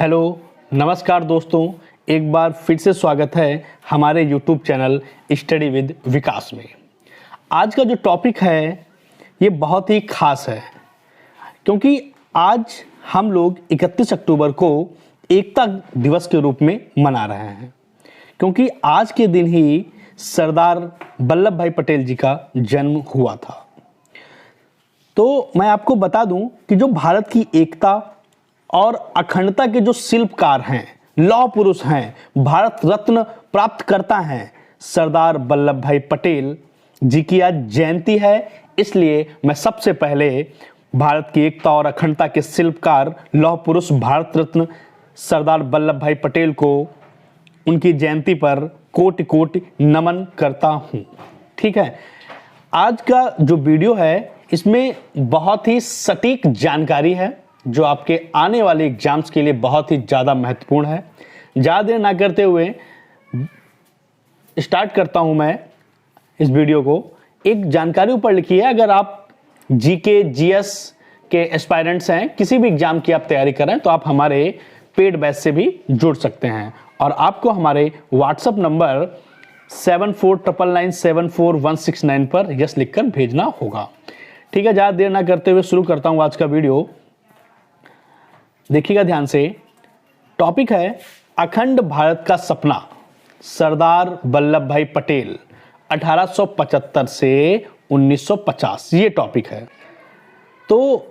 Hello, नमस्कार दोस्तों। एक बार फिर से स्वागत है हमारे YouTube चैनल स्टडी विद विकास में। आज का जो टॉपिक है ये बहुत ही खास है, क्योंकि आज हम लोग 31 अक्टूबर को एकता दिवस के रूप में मना रहे हैं, क्योंकि आज के दिन ही सरदार वल्लभ भाई पटेल जी का जन्म हुआ था। तो मैं आपको बता दूं कि जो भारत की एकता और अखंडता के जो शिल्पकार हैं, लौह पुरुष हैं, भारत रत्न प्राप्त करता हैं, सरदार वल्लभ भाई पटेल जी की आज जयंती है। इसलिए मैं सबसे पहले भारत की एकता और अखंडता के शिल्पकार लौह पुरुष भारत रत्न सरदार वल्लभ भाई पटेल को उनकी जयंती पर कोटि कोटि नमन करता हूं। ठीक है, आज का जो वीडियो है इसमें बहुत ही सटीक जानकारी है जो आपके आने वाले एग्जाम्स के लिए बहुत ही ज़्यादा महत्वपूर्ण है। ज़्यादा देर ना करते हुए स्टार्ट करता हूं मैं इस वीडियो को। एक जानकारी ऊपर लिखी है, अगर आप जीके जीएस के एस्पायरेंट्स हैं, किसी भी एग्जाम की आप तैयारी कर रहे हैं, तो आप हमारे पेड बैच से भी जुड़ सकते हैं और आपको हमारे व्हाट्सएप नंबर 7499974169 पर यस लिखकर भेजना होगा। ठीक है, ज़्यादा देर ना करते हुए शुरू करता हूं आज का वीडियो। देखिएगा ध्यान से। टॉपिक है अखंड भारत का सपना, सरदार वल्लभ भाई पटेल 1875 से 1950, ये टॉपिक है। तो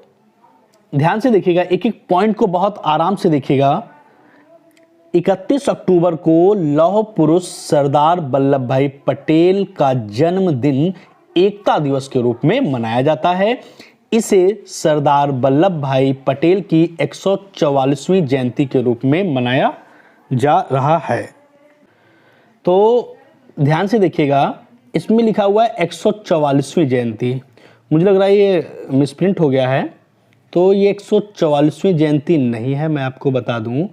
ध्यान से देखिएगा, एक एक पॉइंट को बहुत आराम से देखिएगा। 31 अक्टूबर को लौह पुरुष सरदार वल्लभ भाई पटेल का जन्मदिन एकता दिवस के रूप में मनाया जाता है। इसे सरदार वल्लभ भाई पटेल की 144वीं जयंती के रूप में मनाया जा रहा है। तो ध्यान से देखिएगा, इसमें लिखा हुआ है 144वीं जयंती। मुझे लग रहा है ये मिसप्रिंट हो गया है, तो ये 144वीं जयंती नहीं है। मैं आपको बता दूं,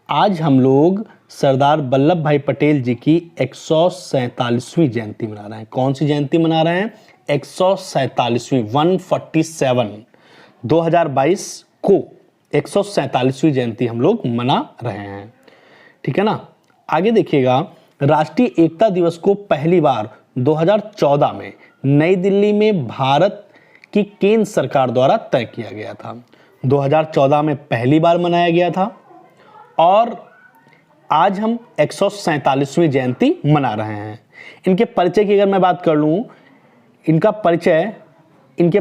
आज हम लोग सरदार वल्लभ भाई पटेल जी की 147वीं जयंती मना रहे हैं। कौन सी जयंती मना रहे हैं? 147वीं 147 2022 को 147वीं जयंती हम लोग मना रहे हैं। ठीक है ना। आगे देखिएगा, राष्ट्रीय एकता दिवस को पहली बार 2014 में नई दिल्ली में भारत की केंद्र सरकार द्वारा तय किया गया था। 2014 में पहली बार मनाया गया था और आज हम 147वीं जयंती मना रहे हैं। इनके परिचय की अगर मैं बात कर लूं, इनके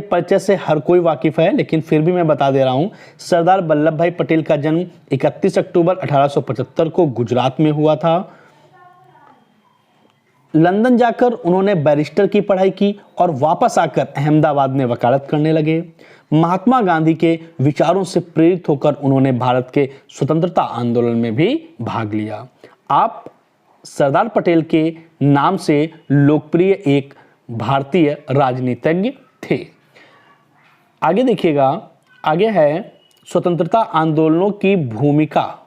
परिचय से हर कोई वाकिफ है, लेकिन फिर भी मैं बता दे रहा हूं। सरदार वल्लभ भाई पटेल का जन्म 31 अक्टूबर 1875 को गुजरात में हुआ था। लंदन जाकर उन्होंने बैरिस्टर की पढ़ाई की और वापस आकर अहमदाबाद में वकालत करने लगे। महात्मा गांधी के विचारों से प्रेरित होकर उन्होंने भारत के स्वतंत्रता आंदोलन में भी भाग लिया। आप सरदार पटेल के नाम से लोकप्रिय एक भारतीय राजनीतिज्ञ थे। आगे देखिएगा, आगे है स्वतंत्रता आंदोलनों की भूमिका।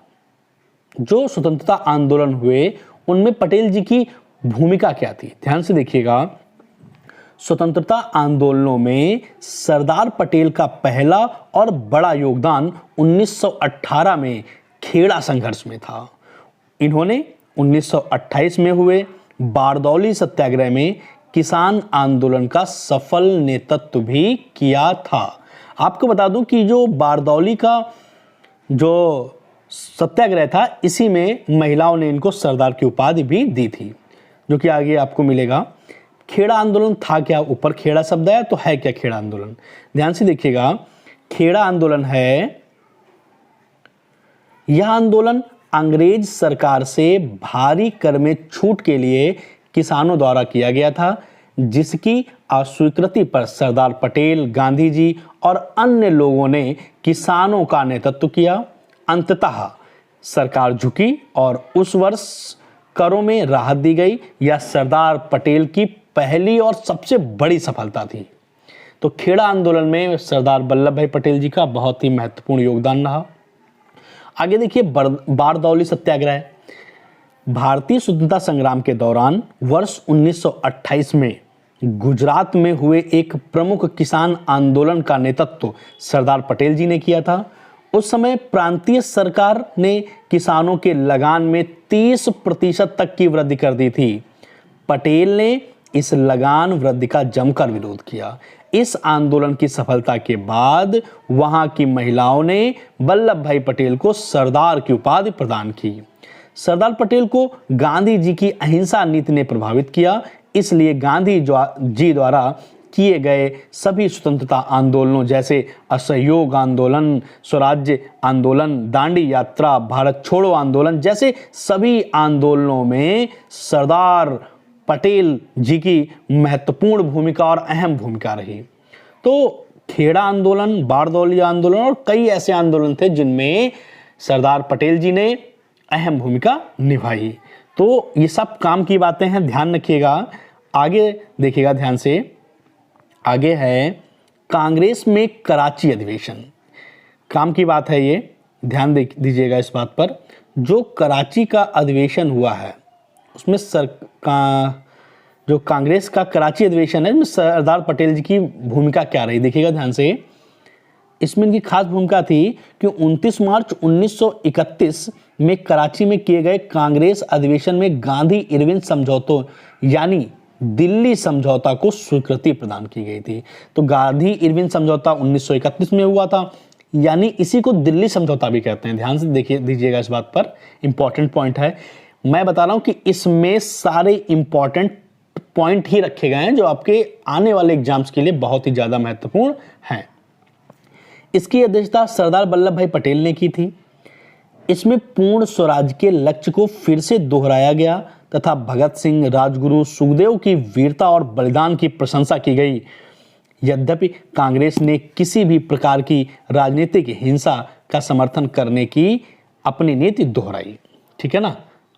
जो स्वतंत्रता आंदोलन हुए उनमें पटेल जी की भूमिका क्या थी? ध्यान से देखिएगा। स्वतंत्रता आंदोलनों में सरदार पटेल का पहला और बड़ा योगदान 1918 में खेड़ा संघर्ष में था। इन्होंने 1928 में हुए बारदौली सत्याग्रह में किसान आंदोलन का सफल नेतृत्व भी किया था। आपको बता दूं कि जो बारदौली का जो सत्याग्रह था, इसी में महिलाओं ने इनको सरदार की उपाधि भी दी थी, जो कि आगे आपको मिलेगा। खेड़ा आंदोलन था क्या? ऊपर खेड़ा शब्द है, तो है क्या खेड़ा आंदोलन? ध्यान से देखिएगा, खेड़ा आंदोलन है, यह आंदोलन अंग्रेज सरकार से भारी कर में छूट के लिए किसानों द्वारा किया गया था, जिसकी अस्वीकृति पर सरदार पटेल, गांधी जी और अन्य लोगों ने किसानों का नेतृत्व किया। अंततः सरकार झुकी और उस वर्ष करों में राहत दी गई। यह सरदार पटेल की पहली और सबसे बड़ी सफलता थी। तो खेड़ा आंदोलन में सरदार वल्लभ भाई पटेल जी का बहुत ही महत्वपूर्ण योगदान रहा। आगे देखिए, बारदौली सत्याग्रह। भारतीय स्वतंत्रता संग्राम के दौरान वर्ष 1928 में गुजरात में हुए एक प्रमुख किसान आंदोलन का नेतृत्व सरदार पटेल जी ने किया था। उस समय प्रांतीय सरकार ने किसानों के लगान में 30% तक की वृद्धि कर दी थी। पटेल ने इस लगान वृद्धि का जमकर विरोध किया। इस आंदोलन की सफलता के बाद वहां की महिलाओं ने वल्लभ भाई पटेल को सरदार की उपाधि प्रदान की। सरदार पटेल को गांधी जी की अहिंसा नीति ने प्रभावित किया, इसलिए गांधी जी द्वारा किए गए सभी स्वतंत्रता आंदोलनों जैसे असहयोग आंदोलन, स्वराज्य आंदोलन, दांडी यात्रा, भारत छोड़ो आंदोलन जैसे सभी आंदोलनों में सरदार पटेल जी की महत्वपूर्ण भूमिका और अहम भूमिका रही। तो खेड़ा आंदोलन, बारदौली आंदोलन और कई ऐसे आंदोलन थे जिनमें सरदार पटेल जी ने अहम भूमिका निभाई। तो ये सब काम की बातें हैं, ध्यान रखिएगा। आगे देखिएगा ध्यान से, आगे है कांग्रेस में कराची अधिवेशन। काम की बात है ये, ध्यान दीजिएगा इस बात पर। जो कराची का अधिवेशन हुआ है उसमें जो कांग्रेस का कराची अधिवेशन है, इसमें सरदार पटेल जी की भूमिका क्या रही, देखिएगा ध्यान से। इसमें इनकी खास भूमिका थी कि 29 मार्च 1931 में कराची में किए गए कांग्रेस अधिवेशन में गांधी इरविन समझौतों यानी दिल्ली समझौता को स्वीकृति प्रदान की गई थी। तो गांधी इरविन समझौता 1931 में हुआ था, यानी इसी को दिल्ली समझौता भी कहते हैं। ध्यान से देखिए दीजिएगा इस बात पर, इंपॉर्टेंट पॉइंट है। मैं बता रहा हूं कि इसमें सारे इंपॉर्टेंट पॉइंट ही रखे गए हैं जो आपके आने वाले एग्जाम्स के लिए बहुत ही ज्यादा महत्वपूर्ण हैं। इसकी अध्यक्षता सरदार वल्लभ भाई पटेल ने की थी। इसमें पूर्ण स्वराज के लक्ष्य को फिर से दोहराया गया तथा भगत सिंह, राजगुरु, सुखदेव की वीरता और बलिदान की प्रशंसा की गई। यद्यपि कांग्रेस ने किसी भी प्रकार की राजनीतिक हिंसा का समर्थन करने की अपनी नीति दोहराई। ठीक है ना।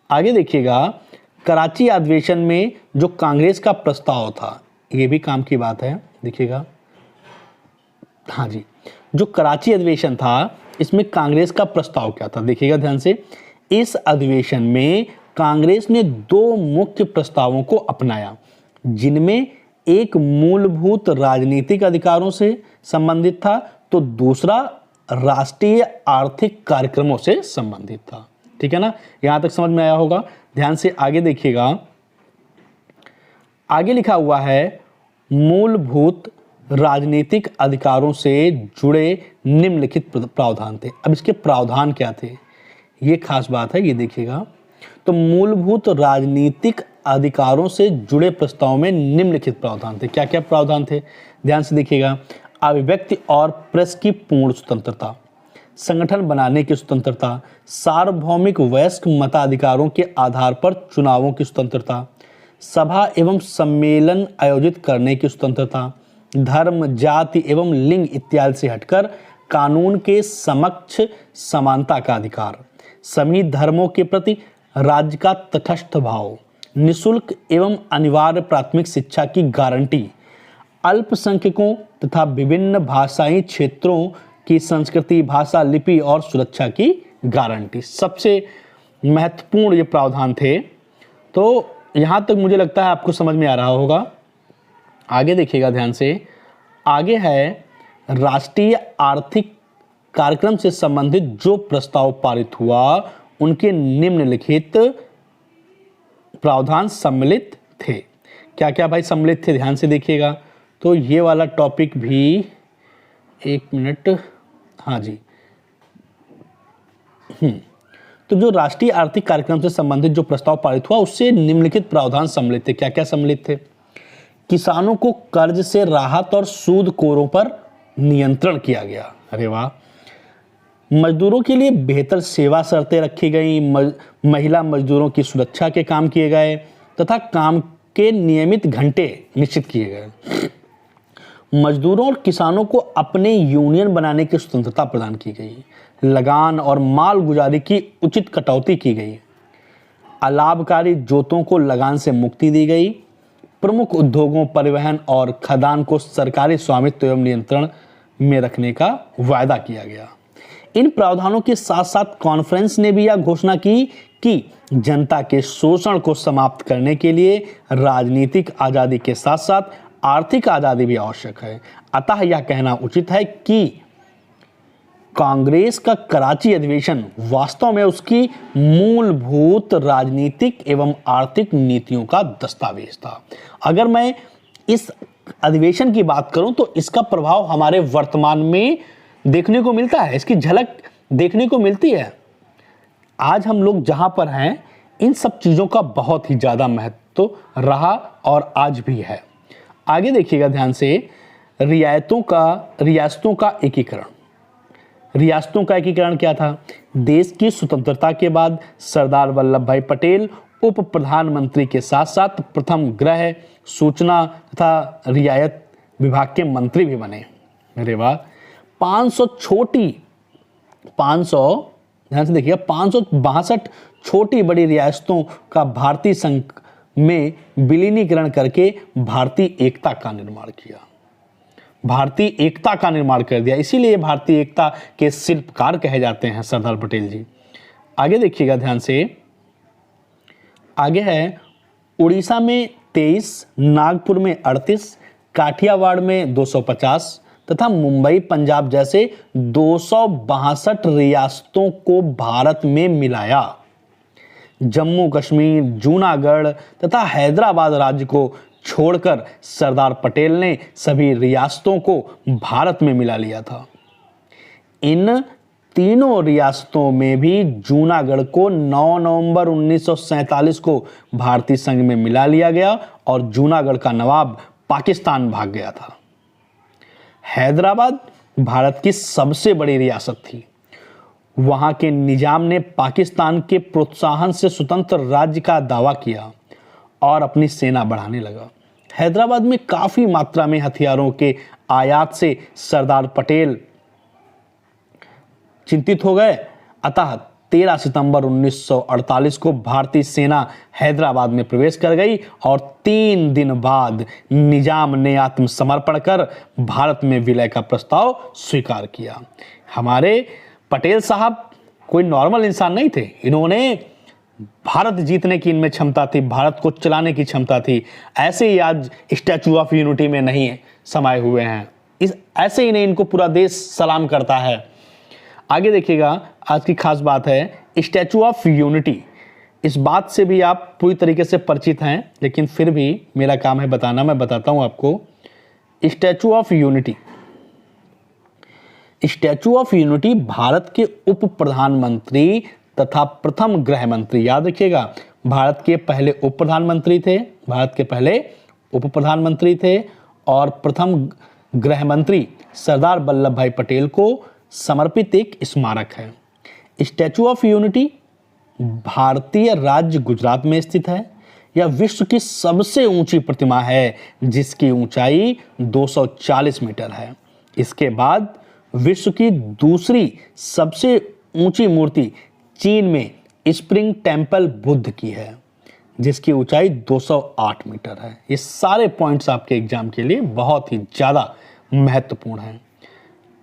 आगे देखिएगा, कराची अधिवेशन में जो कांग्रेस का प्रस्ताव था, यह भी काम की बात है, देखिएगा। हाँ जी, जो कराची अधिवेशन था इसमें कांग्रेस का प्रस्ताव क्या था, देखिएगा ध्यान से। इस अधिवेशन में कांग्रेस ने दो मुख्य प्रस्तावों को अपनाया, जिनमें एक मूलभूत राजनीतिक अधिकारों से संबंधित था तो दूसरा राष्ट्रीय आर्थिक कार्यक्रमों से संबंधित था। ठीक है ना, यहां तक समझ में आया होगा। ध्यान से आगे देखिएगा, आगे लिखा हुआ है मूलभूत राजनीतिक अधिकारों से जुड़े निम्नलिखित प्रावधान थे। अब इसके प्रावधान क्या थे, ये खास बात है, ये देखिएगा। तो मूलभूत राजनीतिक अधिकारों से जुड़े प्रस्ताव में निम्नलिखित प्रावधान थे। क्या क्या प्रावधान थे, ध्यान से देखिएगा। अभिव्यक्ति और प्रेस की पूर्ण स्वतंत्रता, संगठन बनाने की स्वतंत्रता, सार्वभौमिक वयस्क मताधिकारों के आधार पर चुनावों की स्वतंत्रता, सभा एवं सम्मेलन आयोजित करने की स्वतंत्रता, धर्म, जाति एवं लिंग इत्यादि से हटकर कानून के समक्ष समानता का अधिकार, सभी धर्मों के प्रति राज्य का तटस्थ भाव, निःशुल्क एवं अनिवार्य प्राथमिक शिक्षा की गारंटी, अल्पसंख्यकों तथा विभिन्न भाषाई क्षेत्रों की संस्कृति, भाषा, लिपि और सुरक्षा की गारंटी। सबसे महत्वपूर्ण ये प्रावधान थे। तो यहां तक मुझे लगता है आपको समझ में आ रहा होगा। आगे देखिएगा ध्यान से, आगे है राष्ट्रीय आर्थिक कार्यक्रम से संबंधित जो प्रस्ताव पारित हुआ उनके निम्नलिखित प्रावधान सम्मिलित थे। क्या क्या भाई सम्मिलित थे, ध्यान से देखिएगा। तो ये वाला टॉपिक भी, एक मिनट, हाँ जी, तो जो राष्ट्रीय आर्थिक कार्यक्रम से संबंधित जो प्रस्ताव पारित हुआ उससे निम्नलिखित प्रावधान सम्मिलित थे। क्या क्या सम्मिलित थे, किसानों को कर्ज से राहत और सूदखोरों पर नियंत्रण किया गया। अरे वाह। मजदूरों के लिए बेहतर सेवा शर्तें रखी गई, महिला मजदूरों की सुरक्षा के काम किए गए तथा काम के नियमित घंटे निश्चित किए गए। मजदूरों और किसानों को अपने यूनियन बनाने की स्वतंत्रता प्रदान की गई। लगान और माल गुजारी की उचित कटौती की गई। अलाभकारी जोतों को लगान से मुक्ति दी गई। प्रमुख उद्योगों, परिवहन और खदान को सरकारी स्वामित्व एवं नियंत्रण में रखने का वायदा किया गया। इन प्रावधानों के साथ साथ कॉन्फ्रेंस ने भी यह घोषणा की कि जनता के शोषण को समाप्त करने के लिए राजनीतिक आजादी के साथ साथ आर्थिक आजादी भी आवश्यक है। अतः यह कहना उचित है कि कांग्रेस का कराची अधिवेशन वास्तव में उसकी मूलभूत राजनीतिक एवं आर्थिक नीतियों का दस्तावेज था। अगर मैं इस अधिवेशन की बात करूं तो इसका प्रभाव हमारे वर्तमान में देखने को मिलता है, इसकी झलक देखने को मिलती है। आज हम लोग जहां पर हैं, इन सब चीजों का बहुत ही ज्यादा महत्व रहा और आज भी है। आगे देखिएगा ध्यान से, रियासतों का एकीकरण। रियासतों का एकीकरण क्या था? देश की स्वतंत्रता के बाद सरदार वल्लभ भाई पटेल उप प्रधानमंत्री के साथ साथ प्रथम गृह, सूचना तथा रियायत विभाग के मंत्री भी बने। अरे वाह! 500 ध्यान से देखिए, 562 छोटी बड़ी रियासतों का भारतीय संघ में विलीनीकरण करके भारतीय एकता का निर्माण किया। भारतीय एकता का निर्माण कर दिया, इसीलिए भारतीय एकता के शिल्पकार कहे जाते हैं सरदार पटेल जी। आगे देखिएगा ध्यान से, आगे है उड़ीसा में 23, नागपुर में 38, काठियावाड़ में 250 तथा मुंबई पंजाब जैसे 262 रियासतों को भारत में मिलाया। जम्मू कश्मीर, जूनागढ़ तथा हैदराबाद राज्य को छोड़कर सरदार पटेल ने सभी रियासतों को भारत में मिला लिया था। इन तीनों रियासतों में भी जूनागढ़ को 9 नवंबर 1947 को भारतीय संघ में मिला लिया गया और जूनागढ़ का नवाब पाकिस्तान भाग गया था। हैदराबाद भारत की सबसे बड़ी रियासत थी। वहां के निजाम ने पाकिस्तान के प्रोत्साहन से स्वतंत्र राज्य का दावा किया और अपनी सेना बढ़ाने लगा। हैदराबाद में काफी मात्रा में हथियारों के आयात से सरदार पटेल चिंतित हो गए। अतः 13 सितंबर 1948 को भारतीय सेना हैदराबाद में प्रवेश कर गई और 3 दिन बाद निजाम ने आत्मसमर्पण कर भारत में विलय का प्रस्ताव स्वीकार किया। हमारे पटेल साहब कोई नॉर्मल इंसान नहीं थे। इन्होंने भारत जीतने की इनमें क्षमता थी, भारत को चलाने की क्षमता थी। ऐसे ही आज स्टैचू ऑफ यूनिटी में नहीं समाये हुए हैं, ऐसे ही नहीं इनको पूरा देश सलाम करता है। आगे देखिएगा, आज की खास बात है स्टैचू ऑफ यूनिटी। इस बात से भी आप पूरी तरीके से परिचित हैं, लेकिन फिर भी मेरा काम है बताना, मैं बताता हूं आपको। Statue of unity, statue of unity Bharat के उप प्रधानमंत्री तथा प्रथम गृह मंत्री, याद रखिएगा, भारत के पहले उप प्रधानमंत्री थे और प्रथम गृह मंत्री सरदार वल्लभ भाई पटेल को समर्पित एक स्मारक है। स्टैचू ऑफ यूनिटी भारतीय राज्य गुजरात में स्थित है। यह विश्व की सबसे ऊंची प्रतिमा है जिसकी ऊंचाई 240 मीटर है। इसके बाद विश्व की दूसरी सबसे ऊंची मूर्ति चीन में स्प्रिंग टेम्पल बुद्ध की है जिसकी ऊंचाई 208 मीटर है। ये सारे पॉइंट्स आपके एग्जाम के लिए बहुत ही ज़्यादा महत्वपूर्ण हैं।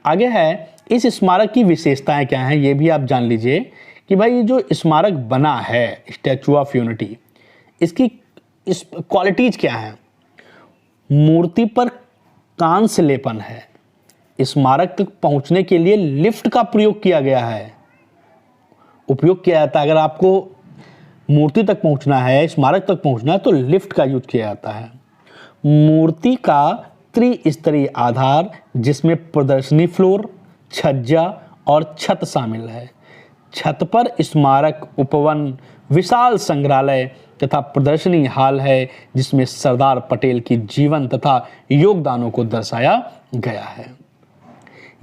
आगे है, इस स्मारक की विशेषताएं क्या हैं ये भी आप जान लीजिए कि भाई ये जो स्मारक बना है स्टैचू ऑफ यूनिटी, इसकी इस क्वालिटीज क्या हैं। मूर्ति पर कांस्य लेपन है। स्मारक तक पहुंचने के लिए लिफ्ट का उपयोग किया जाता है। अगर आपको मूर्ति तक पहुंचना है, स्मारक तक पहुंचना है, तो लिफ्ट का यूज किया जाता है। मूर्ति का त्रिस्तरीय आधार जिसमें प्रदर्शनी फ्लोर, छज्जा और छत शामिल है। छत पर स्मारक उपवन, विशाल संग्रहालय तथा प्रदर्शनी हाल है जिसमें सरदार पटेल की जीवन तथा योगदानों को दर्शाया गया है।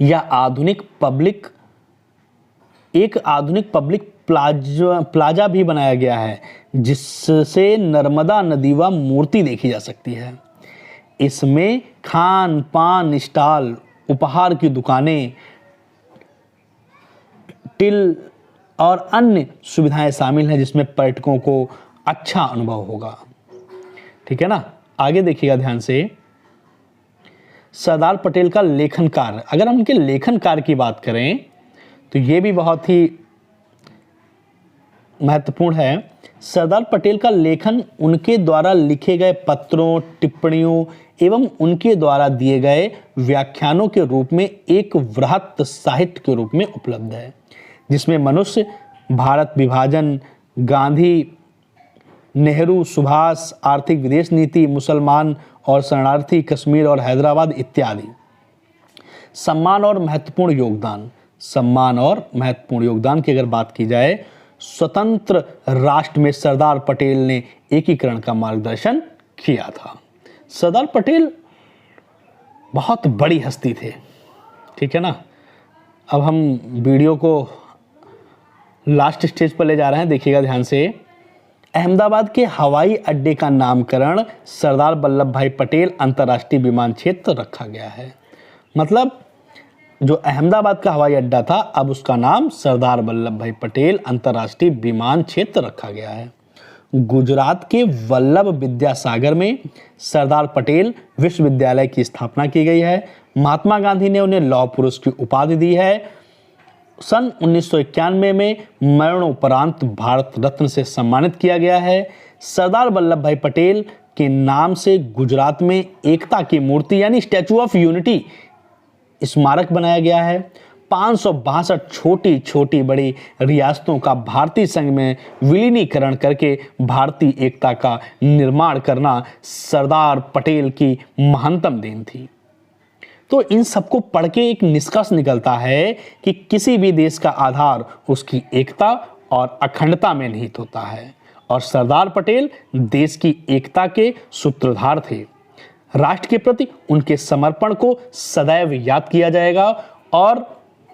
यह आधुनिक पब्लिक प्लाजा भी बनाया गया है जिससे नर्मदा नदी व मूर्ति देखी जा सकती है। इसमें खान पान स्टॉल, उपहार की दुकानें, टिल और अन्य सुविधाएं शामिल हैं जिसमें पर्यटकों को अच्छा अनुभव होगा। ठीक है ना। आगे देखिएगा ध्यान से, सरदार पटेल का लेखन कार्य। अगर हम उनके लेखन कार्य की बात करें तो ये भी बहुत ही महत्वपूर्ण है। सरदार पटेल का लेखन उनके द्वारा लिखे गए पत्रों, टिप्पणियों एवं उनके द्वारा दिए गए व्याख्यानों के रूप में एक वृहत साहित्य के रूप में उपलब्ध है, जिसमें मनुष्य, भारत विभाजन, गांधी, नेहरू, सुभाष, आर्थिक विदेश नीति, मुसलमान और शरणार्थी, कश्मीर और हैदराबाद इत्यादि। सम्मान और महत्वपूर्ण योगदान की अगर बात की जाए, स्वतंत्र राष्ट्र में सरदार पटेल ने एकीकरण का मार्गदर्शन किया था। सरदार पटेल बहुत बड़ी हस्ती थे, ठीक है ना। अब हम वीडियो को लास्ट स्टेज पर ले जा रहे हैं, देखिएगा ध्यान से। अहमदाबाद के हवाई अड्डे का नामकरण सरदार वल्लभ भाई पटेल अंतर्राष्ट्रीय विमान क्षेत्र रखा गया है। मतलब जो अहमदाबाद का हवाई अड्डा था, अब उसका नाम सरदार वल्लभ भाई पटेल अंतर्राष्ट्रीय विमान क्षेत्र रखा गया है। गुजरात के वल्लभ विद्यासागर में सरदार पटेल विश्वविद्यालय की स्थापना की गई है। महात्मा गांधी ने उन्हें लौह पुरुष की उपाधि दी है। सन 1991 में मरणोपरांत भारत रत्न से सम्मानित किया गया है। सरदार वल्लभ भाई पटेल के नाम से गुजरात में एकता की मूर्ति यानी स्टैचू ऑफ यूनिटी स्मारक बनाया गया है। 562 छोटी छोटी बड़ी रियासतों का भारतीय संघ में विलीनीकरण करके भारतीय एकता का निर्माण करना सरदार पटेल की महानतम देन थी। तो इन सबको पढ़ के एक निष्कर्ष निकलता है कि किसी भी देश का आधार उसकी एकता और अखंडता में निहित होता है, और सरदार पटेल देश की एकता के सूत्रधार थे। राष्ट्र के प्रति उनके समर्पण को सदैव याद किया जाएगा, और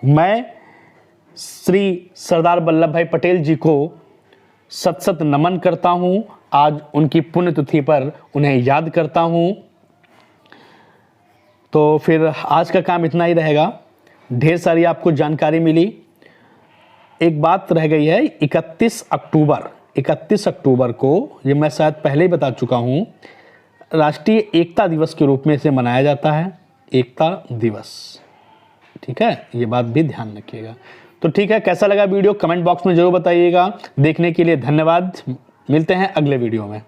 मैं श्री सरदार वल्लभ भाई पटेल जी को सत सत नमन करता हूं। आज उनकी पुण्यतिथि पर उन्हें याद करता हूं। तो फिर आज का काम इतना ही रहेगा। ढेर सारी आपको जानकारी मिली। एक बात रह गई है, 31 अक्टूबर को, ये मैं शायद पहले ही बता चुका हूं, राष्ट्रीय एकता दिवस के रूप में इसे मनाया जाता है, एकता दिवस। ठीक है, ये बात भी ध्यान रखिएगा। तो ठीक है, कैसा लगा वीडियो कमेंट बॉक्स में जरूर बताइएगा। देखने के लिए धन्यवाद। मिलते हैं अगले वीडियो में।